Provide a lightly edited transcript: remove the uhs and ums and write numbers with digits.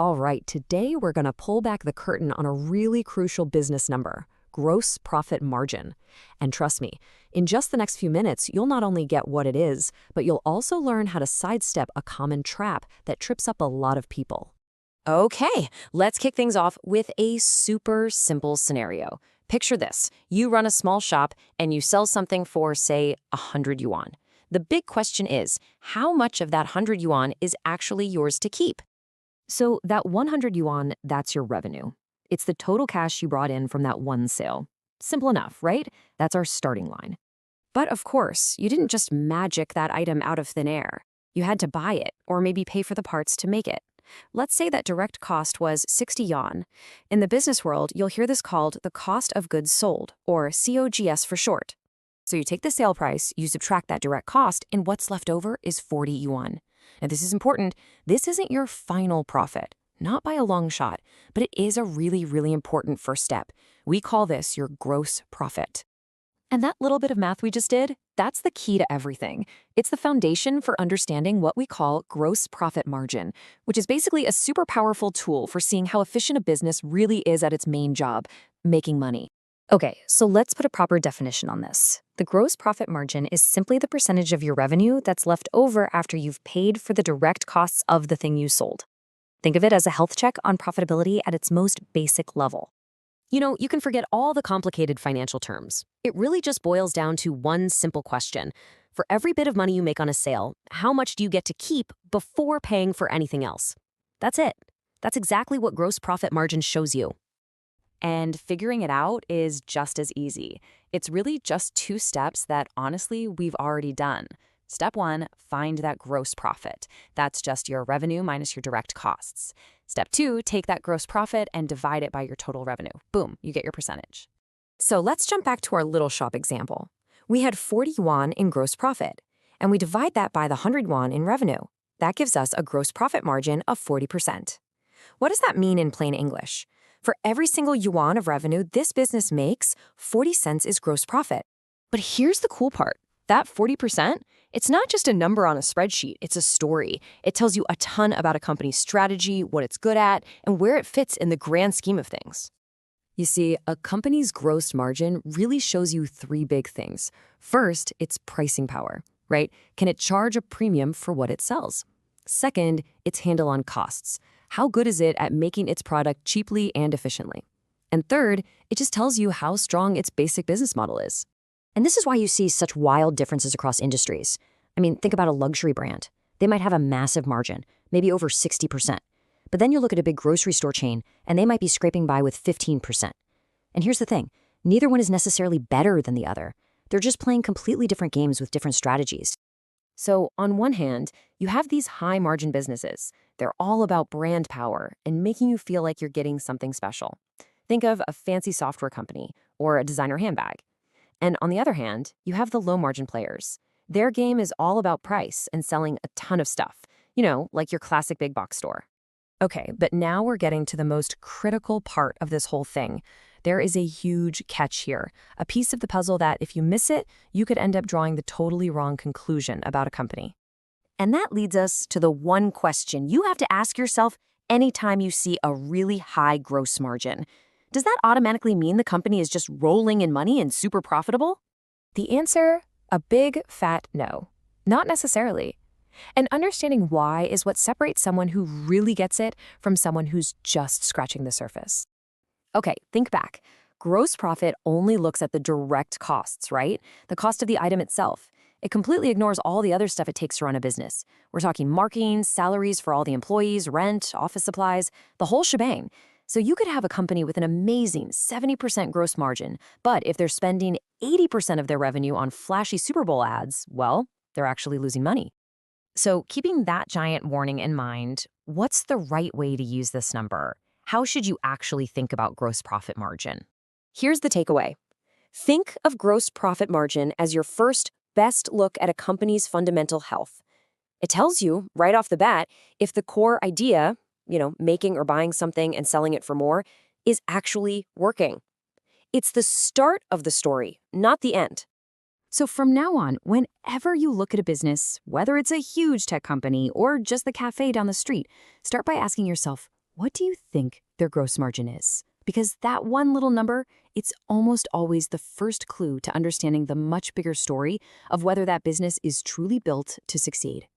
All right, today we're going to pull back the curtain on a really crucial business number, gross profit margin. And trust me, in just the next few minutes, you'll not only get what it is, but you'll also learn how to sidestep a common trap that trips up a lot of people. Okay, let's kick things off with a super simple scenario. Picture this. You run a small shop and you sell something for, say, 100 yuan. The big question is, how much of that 100 yuan is actually yours to keep? So that 100 yuan, that's your revenue. It's the total cash you brought in from that one sale. Simple enough, right? That's our starting line. But of course, you didn't just magic that item out of thin air. You had to buy it, or maybe pay for the parts to make it. Let's say that direct cost was 60 yuan. In the business world, you'll hear this called the cost of goods sold, or COGS for short. So you take the sale price, you subtract that direct cost, and what's left over is 40 yuan. Now this is important. This isn't your final profit, not by a long shot, but it is a really, really important first step. We call this your gross profit. And that little bit of math we just did, that's the key to everything. It's the foundation for understanding what we call gross profit margin, which is basically a super powerful tool for seeing how efficient a business really is at its main job, making money. Okay, so let's put a proper definition on this. The gross profit margin is simply the percentage of your revenue that's left over after you've paid for the direct costs of the thing you sold. Think of it as a health check on profitability at its most basic level. You know, you can forget all the complicated financial terms. It really just boils down to one simple question. For every bit of money you make on a sale, how much do you get to keep before paying for anything else? That's it. That's exactly what gross profit margin shows you. And figuring it out is just as easy. It's really just two steps that, honestly, we've already done. Step 1, find that gross profit. That's just your revenue minus your direct costs. Step 2, take that gross profit and divide it by your total revenue. Boom, you get your percentage. So let's jump back to our little shop example. We had 40 yuan in gross profit, and we divide that by the 100 yuan in revenue. That gives us a gross profit margin of 40%. What does that mean in plain English? For every single yuan of revenue this business makes, 40 cents is gross profit. But here's the cool part. That 40%, it's not just a number on a spreadsheet, it's a story. It tells you a ton about a company's strategy, what it's good at, and where it fits in the grand scheme of things. You see, a company's gross margin really shows you three big things. First, it's pricing power, right? Can it charge a premium for what it sells? Second, its handle on costs. How good is it at making its product cheaply and efficiently? And third, it just tells you how strong its basic business model is. And this is why you see such wild differences across industries. I mean, think about a luxury brand. They might have a massive margin, maybe over 60%. But then you look at a big grocery store chain, and they might be scraping by with 15%. And here's the thing, neither one is necessarily better than the other. They're just playing completely different games with different strategies. So on one hand, you have these high-margin businesses. They're all about brand power and making you feel like you're getting something special. Think of a fancy software company or a designer handbag. And on the other hand, you have the low-margin players. Their game is all about price and selling a ton of stuff, like your classic big box store. Okay, but now we're getting to the most critical part of this whole thing. There is a huge catch here, a piece of the puzzle that if you miss it, you could end up drawing the totally wrong conclusion about a company. And that leads us to the one question you have to ask yourself anytime you see a really high gross margin. Does that automatically mean the company is just rolling in money and super profitable? The answer, a big fat no. Not necessarily. And understanding why is what separates someone who really gets it from someone who's just scratching the surface. Okay, think back. Gross profit only looks at the direct costs, right? The cost of the item itself. It completely ignores all the other stuff it takes to run a business. We're talking marketing, salaries for all the employees, rent, office supplies, the whole shebang. So you could have a company with an amazing 70% gross margin, but if they're spending 80% of their revenue on flashy Super Bowl ads, well, they're actually losing money. So keeping that giant warning in mind, what's the right way to use this number? How should you actually think about gross profit margin? Here's the takeaway. Think of gross profit margin as your first best look at a company's fundamental health. It tells you, right off the bat, if the core idea, making or buying something and selling it for more, is actually working. It's the start of the story, not the end. So from now on, whenever you look at a business, whether it's a huge tech company or just the cafe down the street, start by asking yourself, what do you think their gross margin is? Because that one little number, it's almost always the first clue to understanding the much bigger story of whether that business is truly built to succeed.